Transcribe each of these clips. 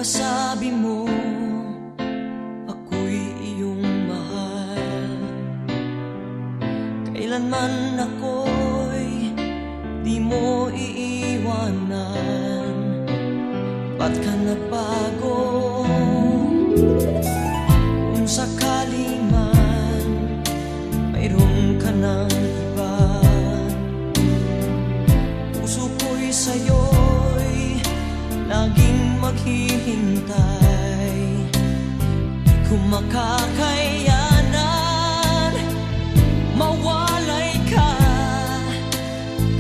ba sabi mo ako'y iyong mahal? Kailanman ako'y di mo iiwanan. Ba't ka nagbago? Kung sakali man mayroon ka ng iba, puso ko'y sa'yo'y laging maghihintay. Di ko makakayanan mawalay ka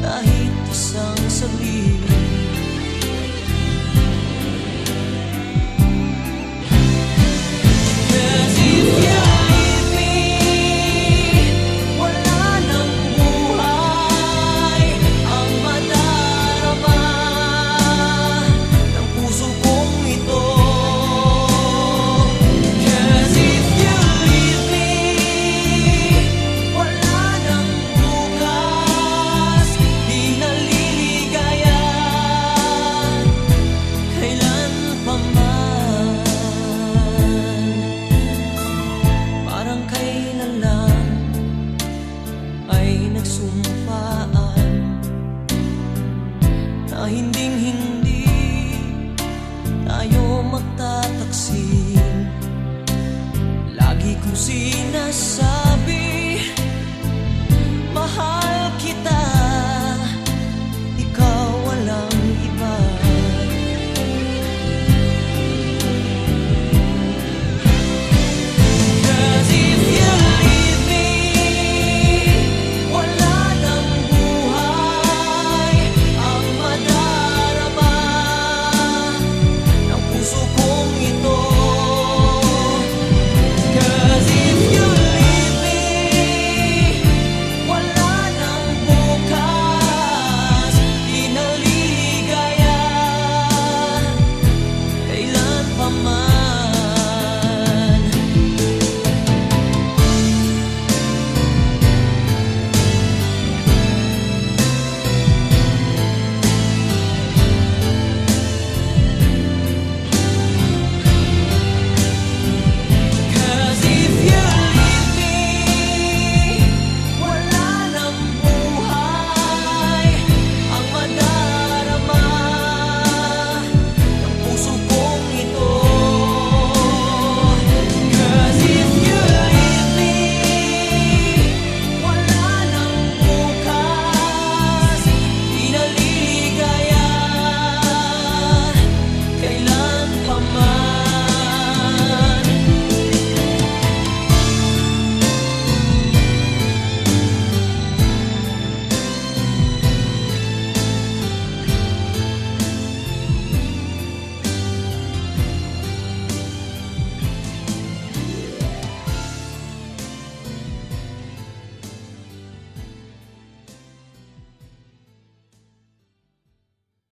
kahit isang saglit. Nagsumpaan na hinding-hindi tayo magtataksin. Lagi kong